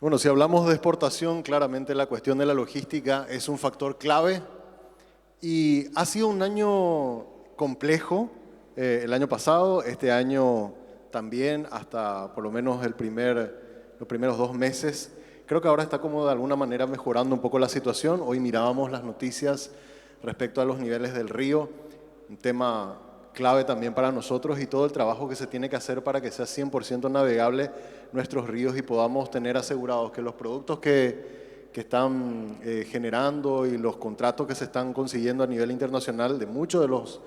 Bueno, si hablamos de exportación, claramente la cuestión de la logística es un factor clave y ha sido un año complejo el año pasado, este año también, hasta por lo menos los primeros 2 meses. Creo que ahora está como de alguna manera mejorando un poco la situación. Hoy mirábamos las noticias respecto a los niveles del río, un tema clave también para nosotros y todo el trabajo que se tiene que hacer para que sea 100% navegable nuestros ríos y podamos tener asegurados que los productos que están generando y los contratos que se están consiguiendo a nivel internacional de muchos de los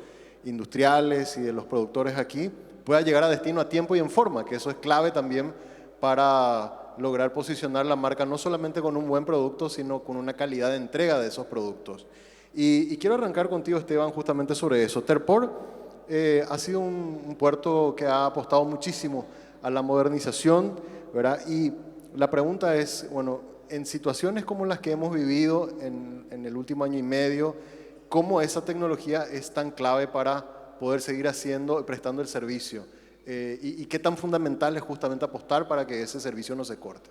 industriales y de los productores aquí pueda llegar a destino a tiempo y en forma, que eso es clave también para lograr posicionar la marca no solamente con un buen producto, sino con una calidad de entrega de esos productos. Y quiero arrancar contigo, Esteban, justamente sobre eso. Terpor ha sido un puerto que ha apostado muchísimo a la modernización, ¿verdad? Y la pregunta es, bueno, en situaciones como las que hemos vivido en el último año y medio, ¿cómo esa tecnología es tan clave para poder seguir haciendo, prestando el servicio? Y qué tan fundamental es justamente apostar para que ese servicio no se corte.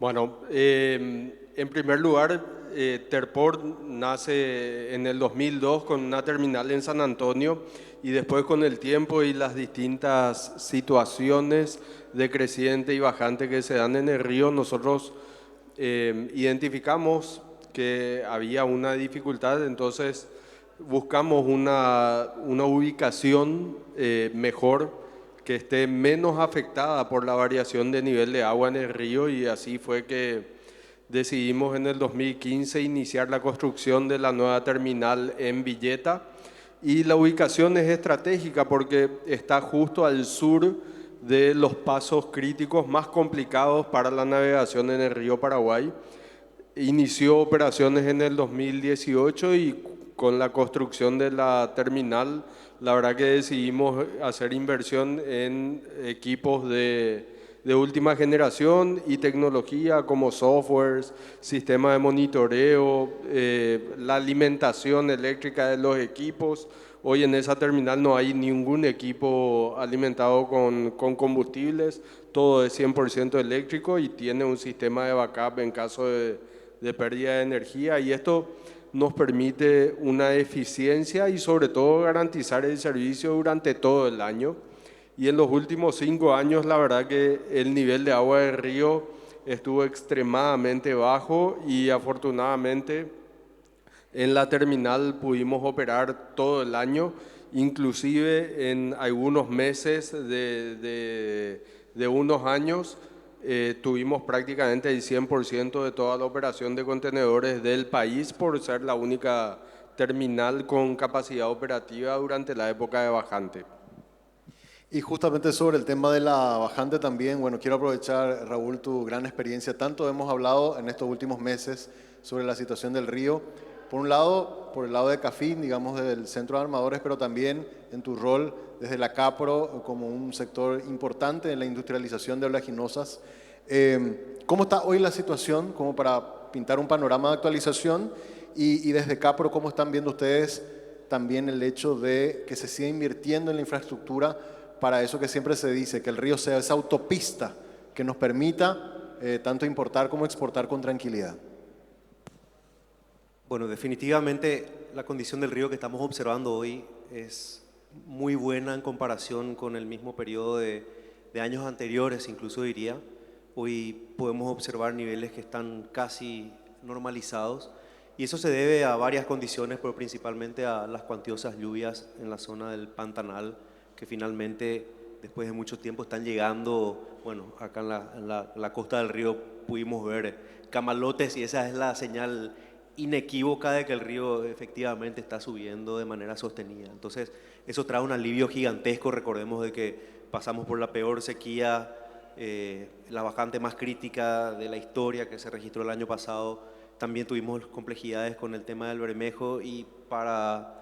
Bueno, en primer lugar, Terport nace en el 2002 con una terminal en San Antonio y después con el tiempo y las distintas situaciones de creciente y bajante que se dan en el río, nosotros identificamos que había una dificultad, entonces buscamos una ubicación mejor que esté menos afectada por la variación de nivel de agua en el río y así fue que decidimos en el 2015 iniciar la construcción de la nueva terminal en Villeta y la ubicación es estratégica porque está justo al sur de los pasos críticos más complicados para la navegación en el río Paraguay. Inició operaciones en el 2018 y con la construcción de la terminal, la verdad que decidimos hacer inversión en equipos de última generación y tecnología como softwares, sistema de monitoreo, la alimentación eléctrica de los equipos. Hoy en esa terminal no hay ningún equipo alimentado con combustibles, todo es 100% eléctrico y tiene un sistema de backup en caso de pérdida de energía y esto nos permite una eficiencia y sobre todo garantizar el servicio durante todo el año. Y en los últimos 5 años la verdad que el nivel de agua del río estuvo extremadamente bajo y afortunadamente en la terminal pudimos operar todo el año, inclusive en algunos meses de unos años tuvimos prácticamente el 100% de toda la operación de contenedores del país por ser la única terminal con capacidad operativa durante la época de bajante. Y justamente sobre el tema de la bajante también, bueno, quiero aprovechar, Raúl, tu gran experiencia. Tanto hemos hablado en estos últimos meses sobre la situación del río. Por un lado, por el lado de CAFIN, digamos, del Centro de Armadores, pero también en tu rol desde la CAPRO como un sector importante en la industrialización de oleaginosas. ¿Cómo está hoy la situación, como para pintar un panorama de actualización? Y desde CAPRO, ¿cómo están viendo ustedes también el hecho de que se siga invirtiendo en la infraestructura para eso que siempre se dice, que el río sea esa autopista que nos permita tanto importar como exportar con tranquilidad? Bueno, definitivamente la condición del río que estamos observando hoy es muy buena en comparación con el mismo periodo de años anteriores, incluso diría. Hoy podemos observar niveles que están casi normalizados y eso se debe a varias condiciones, pero principalmente a las cuantiosas lluvias en la zona del Pantanal que finalmente, después de mucho tiempo, están llegando. Bueno, acá en la costa del río pudimos ver camalotes y esa es la señal inequívoca de que el río efectivamente está subiendo de manera sostenida. Entonces, eso trae un alivio gigantesco. Recordemos de que pasamos por la peor sequía, la bajante más crítica de la historia que se registró el año pasado. También tuvimos complejidades con el tema del Bermejo y para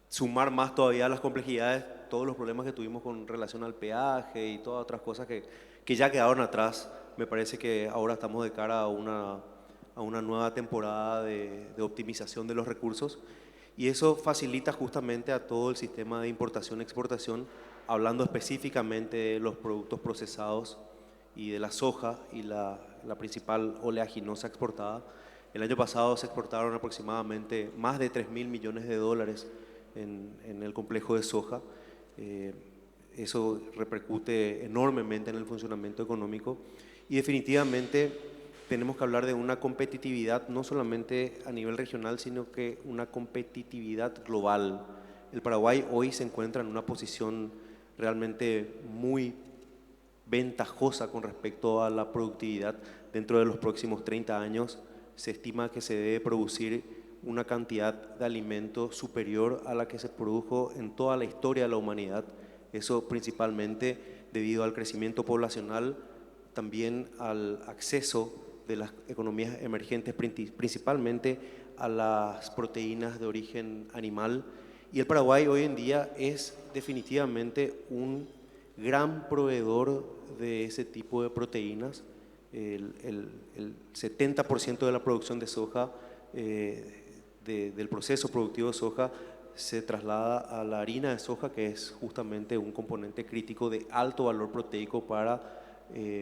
sumar más todavía las complejidades, todos los problemas que tuvimos con relación al peaje y todas otras cosas que ya quedaron atrás. Me parece que ahora estamos de cara a una nueva temporada de optimización de los recursos Y eso facilita justamente a todo el sistema de importación-exportación, hablando específicamente de los productos procesados y de la soja y la principal oleaginosa exportada. El año pasado se exportaron aproximadamente más de 3.000 millones de dólares en el complejo de soja. Eso repercute enormemente en el funcionamiento económico y definitivamente tenemos que hablar de una competitividad no solamente a nivel regional, sino que una competitividad global. El Paraguay hoy se encuentra en una posición realmente muy ventajosa con respecto a la productividad. Dentro de los próximos 30 años se estima que se debe producir una cantidad de alimento superior a la que se produjo en toda la historia de la humanidad. Eso principalmente debido al crecimiento poblacional, también al acceso de las economías emergentes, principalmente a las proteínas de origen animal. Y el Paraguay hoy en día es definitivamente un gran proveedor de ese tipo de proteínas. El 70% de la producción de soja, del proceso productivo de soja, se traslada a la harina de soja, que es justamente un componente crítico de alto valor proteico para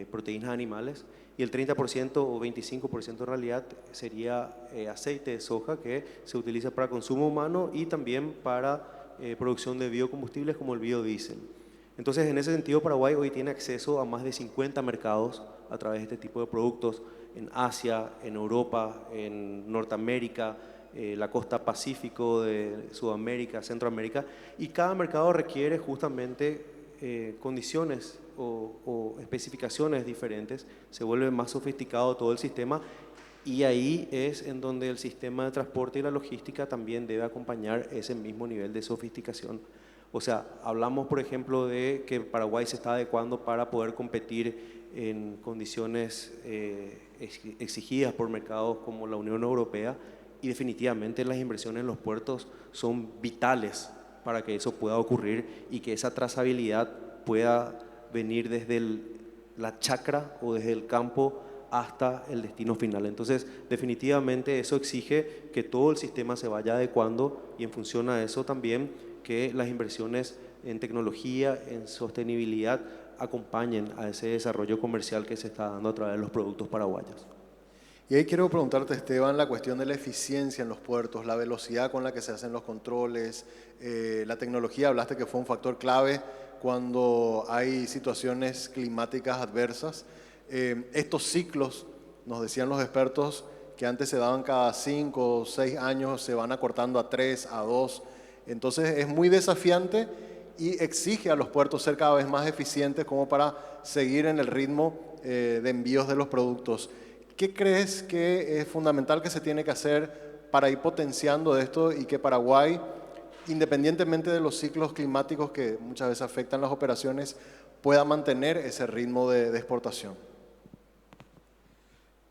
proteínas animales, y el 30% o 25% en realidad sería aceite de soja, que se utiliza para consumo humano y también para producción de biocombustibles como el biodiesel. Entonces, en ese sentido, Paraguay hoy tiene acceso a más de 50 mercados a través de este tipo de productos en Asia, en Europa, en Norteamérica, la costa Pacífico de Sudamérica, Centroamérica, y cada mercado requiere justamente condiciones o especificaciones diferentes. Se vuelve más sofisticado todo el sistema y ahí es en donde el sistema de transporte y la logística también debe acompañar ese mismo nivel de sofisticación. O sea, hablamos por ejemplo de que Paraguay se está adecuando para poder competir en condiciones exigidas por mercados como la Unión Europea, y definitivamente las inversiones en los puertos son vitales para que eso pueda ocurrir y que esa trazabilidad pueda venir desde la chacra o desde el campo hasta el destino final. Entonces, definitivamente eso exige que todo el sistema se vaya adecuando, y en función a eso también que las inversiones en tecnología, en sostenibilidad, acompañen a ese desarrollo comercial que se está dando a través de los productos paraguayos. Y ahí quiero preguntarte, Esteban, la cuestión de la eficiencia en los puertos, la velocidad con la que se hacen los controles, la tecnología, hablaste que fue un factor clave cuando hay situaciones climáticas adversas. Estos ciclos, nos decían los expertos, que antes se daban cada 5 o 6 años, se van acortando a 3, a 2. Entonces es muy desafiante y exige a los puertos ser cada vez más eficientes como para seguir en el ritmo de envíos de los productos. ¿Qué crees que es fundamental que se tiene que hacer para ir potenciando esto y que Paraguay, independientemente de los ciclos climáticos que muchas veces afectan las operaciones, pueda mantener ese ritmo de exportación?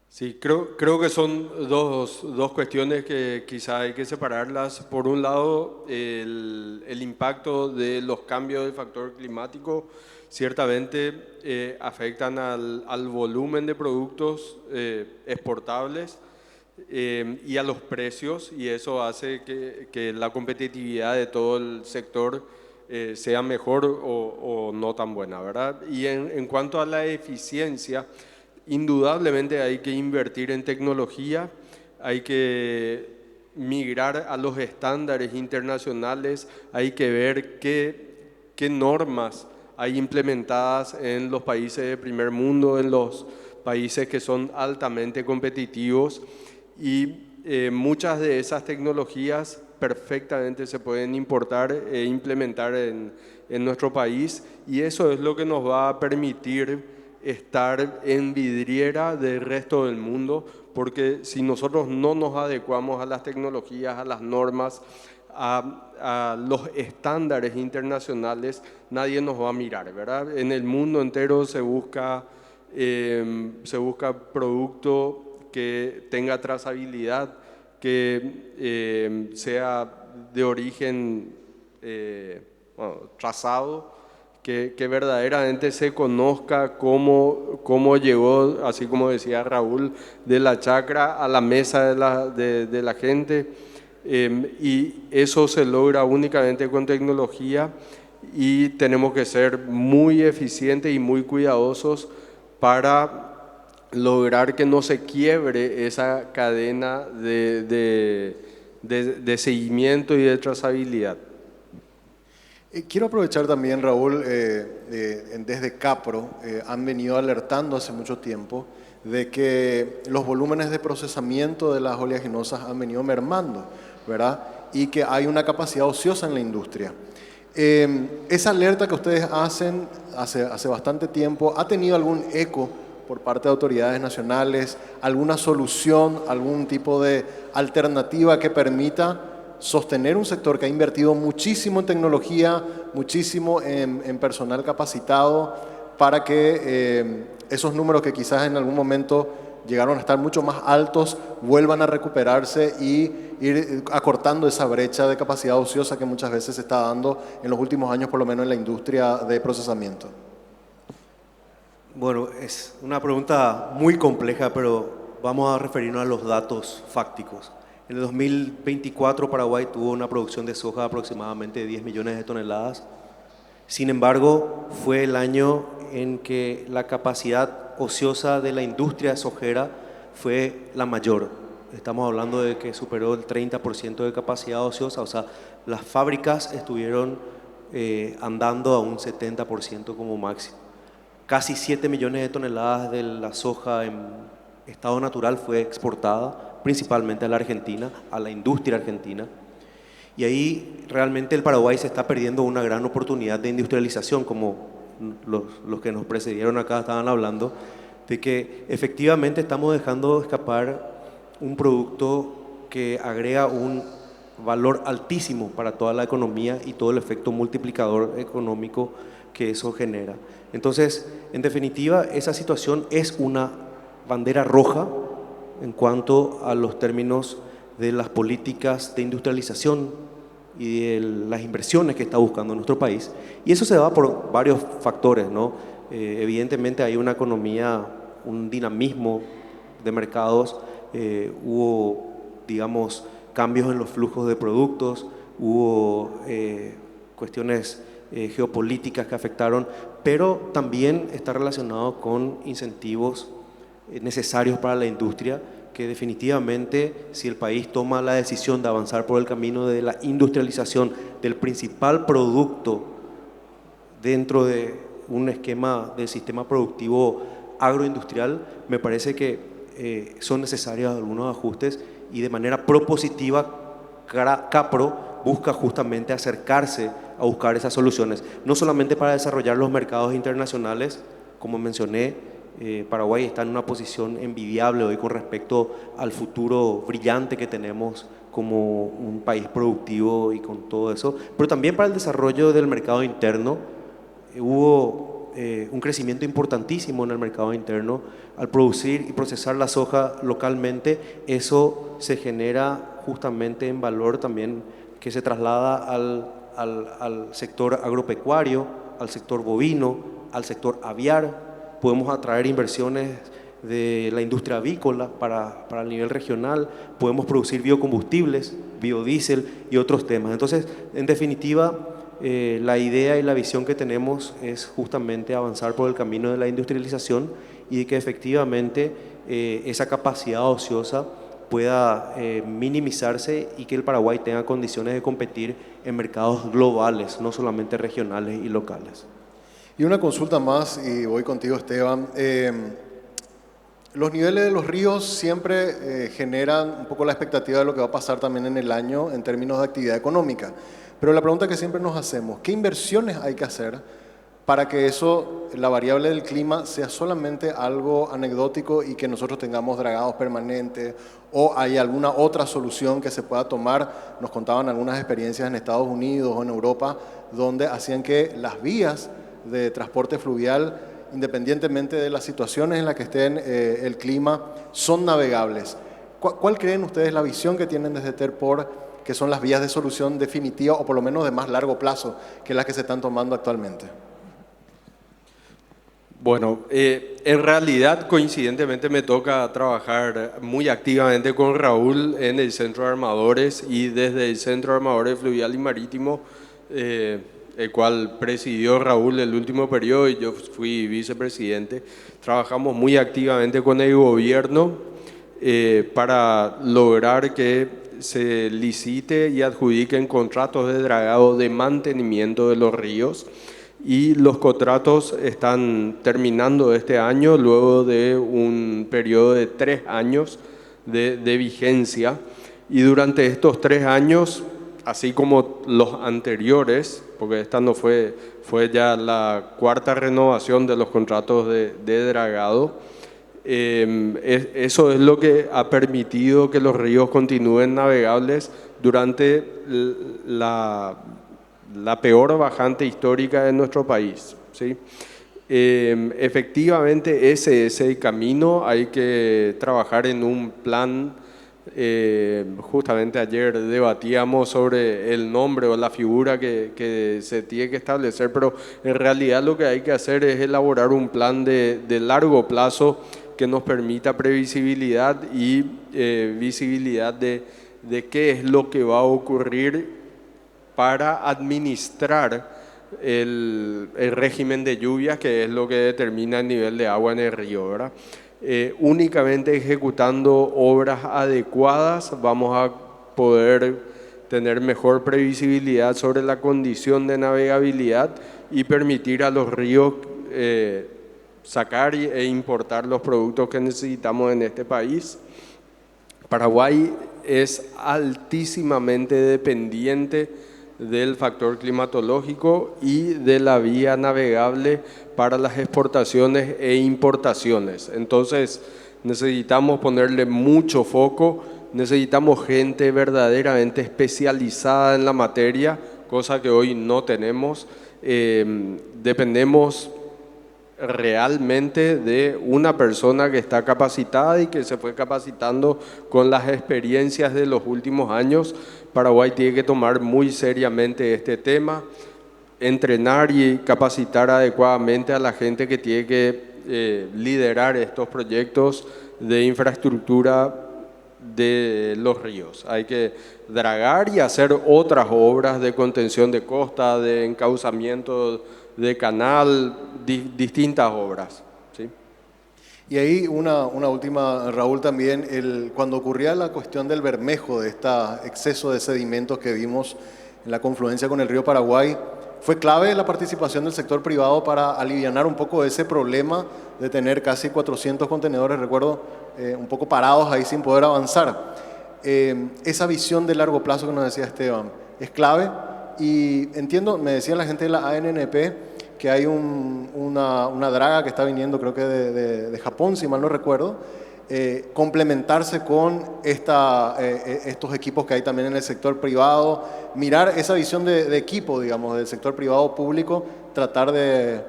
Sí, creo que son dos cuestiones que quizá hay que separarlas. Por un lado, el impacto de los cambios del factor climático ciertamente afectan al volumen de productos exportables y a los precios, y eso hace que la competitividad de todo el sector sea mejor o no tan buena, ¿verdad? Y en cuanto a la eficiencia, indudablemente hay que invertir en tecnología, hay que migrar a los estándares internacionales, hay que ver qué normas hay implementadas en los países de primer mundo, en los países que son altamente competitivos, y muchas de esas tecnologías perfectamente se pueden importar e implementar en nuestro país, y eso es lo que nos va a permitir estar en vidriera del resto del mundo, porque si nosotros no nos adecuamos a las tecnologías, a las normas, a los estándares internacionales, nadie nos va a mirar, ¿verdad? En el mundo entero se busca producto que tenga trazabilidad, que sea de origen trazado, que verdaderamente se conozca cómo llegó, así como decía Raúl, de la chacra a la mesa de la gente. y eso se logra únicamente con tecnología y tenemos que ser muy eficientes y muy cuidadosos para lograr que no se quiebre esa cadena de seguimiento y de trazabilidad. Quiero aprovechar también, Raúl, desde Capro han venido alertando hace mucho tiempo de que los volúmenes de procesamiento de las oleaginosas han venido mermando, ¿verdad? Y que hay una capacidad ociosa en la industria. Esa alerta que ustedes hacen hace bastante tiempo, ¿ha tenido algún eco por parte de autoridades nacionales, alguna solución, algún tipo de alternativa que permita sostener un sector que ha invertido muchísimo en tecnología, muchísimo en personal capacitado, para que esos números que quizás en algún momento llegaron a estar mucho más altos vuelvan a recuperarse y ir acortando esa brecha de capacidad ociosa que muchas veces se está dando en los últimos años, por lo menos en la industria de procesamiento? Bueno, es una pregunta muy compleja, pero vamos a referirnos a los datos fácticos. En el 2024 Paraguay tuvo una producción de soja de aproximadamente 10 millones de toneladas. Sin embargo, fue el año en que la capacidad ociosa de la industria sojera fue la mayor. Estamos hablando de que superó el 30% de capacidad ociosa, o sea, las fábricas estuvieron andando a un 70% como máximo. Casi 7 millones de toneladas de la soja en estado natural fue exportada, principalmente a la Argentina, a la industria argentina. Y ahí realmente el Paraguay se está perdiendo una gran oportunidad de industrialización, como los que nos precedieron acá estaban hablando, de que efectivamente estamos dejando escapar un producto que agrega un valor altísimo para toda la economía y todo el efecto multiplicador económico que eso genera. Entonces, en definitiva, esa situación es una bandera roja en cuanto a los términos de las políticas de industrialización y de las inversiones que está buscando nuestro país. Y eso se da por varios factores, ¿no? Evidentemente hay una economía, un dinamismo de mercados, hubo, digamos, cambios en los flujos de productos, hubo cuestiones geopolíticas que afectaron, pero también está relacionado con incentivos necesarios para la industria, que definitivamente si el país toma la decisión de avanzar por el camino de la industrialización del principal producto dentro de un esquema del sistema productivo agroindustrial, me parece que son necesarios algunos ajustes y de manera propositiva Capro busca justamente acercarse a buscar esas soluciones, no solamente para desarrollar los mercados internacionales, como mencioné, Paraguay está en una posición envidiable hoy con respecto al futuro brillante que tenemos como un país productivo y con todo eso, pero también para el desarrollo del mercado interno. Hubo un crecimiento importantísimo en el mercado interno. Al producir y procesar la soja localmente, eso se genera justamente en valor también que se traslada al sector agropecuario, al sector bovino, al sector aviar. Podemos atraer inversiones de la industria avícola para el nivel regional, podemos producir biocombustibles, biodiesel y otros temas. Entonces, en definitiva, la idea y la visión que tenemos es justamente avanzar por el camino de la industrialización y que efectivamente esa capacidad ociosa pueda minimizarse y que el Paraguay tenga condiciones de competir en mercados globales, no solamente regionales y locales. Y una consulta más, y voy contigo, Esteban. Los niveles de los ríos siempre generan un poco la expectativa de lo que va a pasar también en el año en términos de actividad económica. Pero la pregunta que siempre nos hacemos, ¿qué inversiones hay que hacer para que eso, la variable del clima, sea solamente algo anecdótico y que nosotros tengamos dragados permanentes, o hay alguna otra solución que se pueda tomar? Nos contaban algunas experiencias en Estados Unidos o en Europa donde hacían que las vías de transporte fluvial, independientemente de las situaciones en las que estén el clima, son navegables. ¿Cuál creen ustedes la visión que tienen desde Terpor, que son las vías de solución definitiva o por lo menos de más largo plazo que las que se están tomando actualmente? Bueno, en realidad coincidentemente me toca trabajar muy activamente con Raúl en el Centro de Armadores y desde el Centro de Armadores Fluvial y Marítimo, el cual presidió Raúl el último periodo y yo fui vicepresidente. Trabajamos muy activamente con el gobierno para lograr que se licite y adjudiquen contratos de dragado de mantenimiento de los ríos. Y los contratos están terminando este año luego de un periodo de 3 años de vigencia. Y durante estos 3 años, así como los anteriores, porque esta no fue ya la cuarta renovación de los contratos de dragado, eso es lo que ha permitido que los ríos continúen navegables durante la peor bajante histórica de nuestro país, ¿sí? Efectivamente, ese es el camino. Hay que trabajar en un plan. Justamente ayer debatíamos sobre el nombre o la figura que se tiene que establecer, pero en realidad lo que hay que hacer es elaborar un plan de largo plazo que nos permita previsibilidad y visibilidad de qué es lo que va a ocurrir para administrar el régimen de lluvias, que es lo que determina el nivel de agua en el río, ¿verdad? Únicamente ejecutando obras adecuadas vamos a poder tener mejor previsibilidad sobre la condición de navegabilidad y permitir a los ríos sacar e importar los productos que necesitamos en este país. Paraguay es altísimamente dependiente del factor climatológico y de la vía navegable para las exportaciones e importaciones. Entonces necesitamos ponerle mucho foco, necesitamos gente verdaderamente especializada en la materia, cosa que hoy no tenemos. Dependemos realmente de una persona que está capacitada y que se fue capacitando con las experiencias de los últimos años. Paraguay tiene que tomar muy seriamente este tema, entrenar y capacitar adecuadamente a la gente que tiene que liderar estos proyectos de infraestructura de los ríos. Hay que dragar y hacer otras obras de contención de costa, de encauzamiento de canal, distintas obras, ¿sí? Y ahí una última, Raúl, también, cuando ocurría la cuestión del Bermejo, de este exceso de sedimentos que vimos en la confluencia con el río Paraguay, fue clave la participación del sector privado para alivianar un poco ese problema de tener casi 400 contenedores, recuerdo, un poco parados ahí sin poder avanzar. Esa visión de largo plazo que nos decía Esteban es clave y entiendo, me decía la gente de la ANNP, que hay una draga que está viniendo, creo que de Japón, si mal no recuerdo, complementarse con estos equipos que hay también en el sector privado, mirar esa visión de equipo, digamos, del sector privado público, tratar de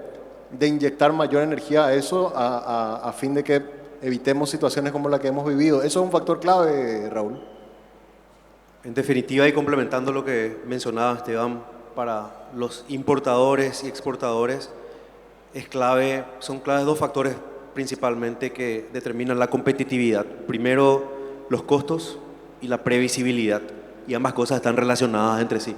inyectar mayor energía a eso a fin de que evitemos situaciones como la que hemos vivido. Eso es un factor clave, Raúl. En definitiva, y complementando lo que mencionaba Esteban, para los importadores y exportadores son claves dos factores principalmente que determinan la competitividad. Primero, los costos y la previsibilidad, y ambas cosas están relacionadas entre sí.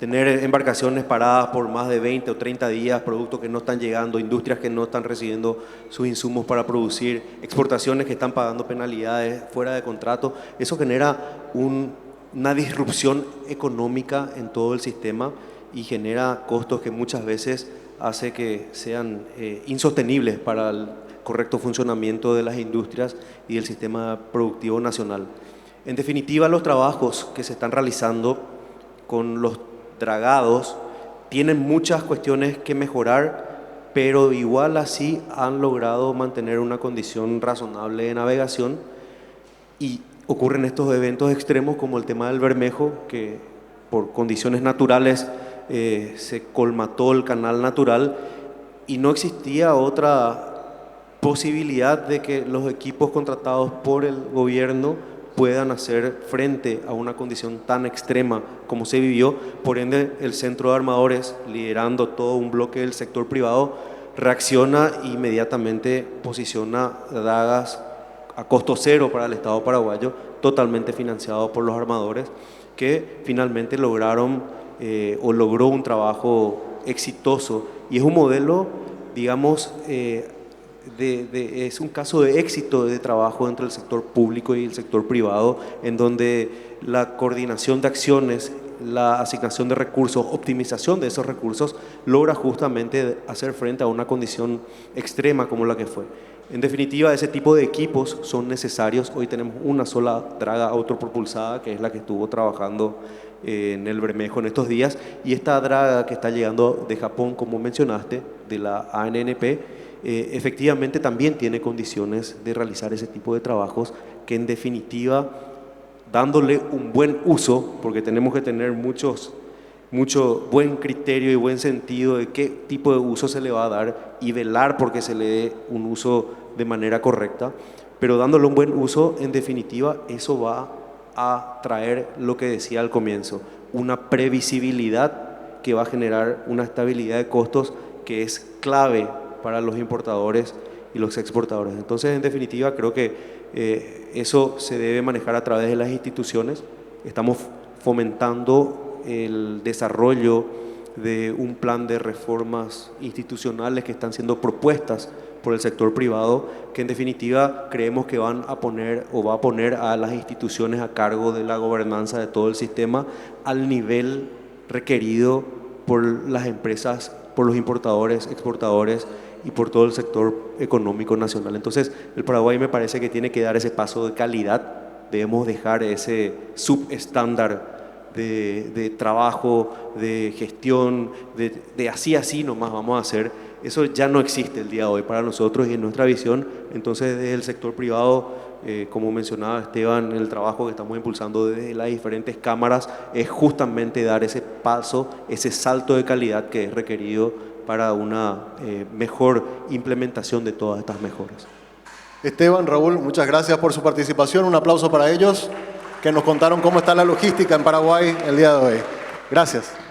Tener embarcaciones paradas por más de 20 o 30 días, productos que no están llegando, industrias que no están recibiendo sus insumos para producir, exportaciones que están pagando penalidades fuera de contrato, eso genera una disrupción económica en todo el sistema y genera costos que muchas veces hace que sean insostenibles para el correcto funcionamiento de las industrias y del sistema productivo nacional. En definitiva, los trabajos que se están realizando con los dragados tienen muchas cuestiones que mejorar, pero igual así han logrado mantener una condición razonable de navegación y ocurren estos eventos extremos como el tema del Bermejo, que por condiciones naturales se colmató el canal natural y no existía otra posibilidad de que los equipos contratados por el gobierno puedan hacer frente a una condición tan extrema como se vivió. Por ende, el Centro de Armadores, liderando todo un bloque del sector privado, reacciona e inmediatamente posiciona dragas a costo cero para el Estado paraguayo, totalmente financiado por los armadores, que finalmente lograron o logró un trabajo exitoso. Y es un modelo, digamos, es un caso de éxito de trabajo entre el sector público y el sector privado, en donde la coordinación de acciones, la asignación de recursos, optimización de esos recursos, logra justamente hacer frente a una condición extrema como la que fue. En definitiva, ese tipo de equipos son necesarios. Hoy tenemos una sola draga autopropulsada, que es la que estuvo trabajando en el Bermejo en estos días, y esta draga que está llegando de Japón, como mencionaste, de la ANNP, efectivamente también tiene condiciones de realizar ese tipo de trabajos que, en definitiva, dándole un buen uso, porque tenemos que tener mucho buen criterio y buen sentido de qué tipo de uso se le va a dar y velar porque se le dé un uso de manera correcta, pero dándole un buen uso, en definitiva, eso va a traer lo que decía al comienzo, una previsibilidad que va a generar una estabilidad de costos que es clave para los importadores y los exportadores. Entonces, en definitiva, creo que eso se debe manejar a través de las instituciones. Estamos fomentando el desarrollo de un plan de reformas institucionales que están siendo propuestas por el sector privado, que en definitiva creemos que van a poner o va a poner a las instituciones a cargo de la gobernanza de todo el sistema al nivel requerido por las empresas, por los importadores, exportadores y por todo el sector económico nacional. Entonces, el Paraguay me parece que tiene que dar ese paso de calidad. Debemos dejar ese subestándar de trabajo, de gestión, de así nomás vamos a hacer. Eso ya no existe el día de hoy para nosotros y en nuestra visión. Entonces, desde el sector privado, como mencionaba Esteban, el trabajo que estamos impulsando desde las diferentes cámaras es justamente dar ese paso, ese salto de calidad que es requerido para una mejor implementación de todas estas mejoras. Esteban, Raúl, muchas gracias por su participación. Un aplauso para ellos que nos contaron cómo está la logística en Paraguay el día de hoy. Gracias.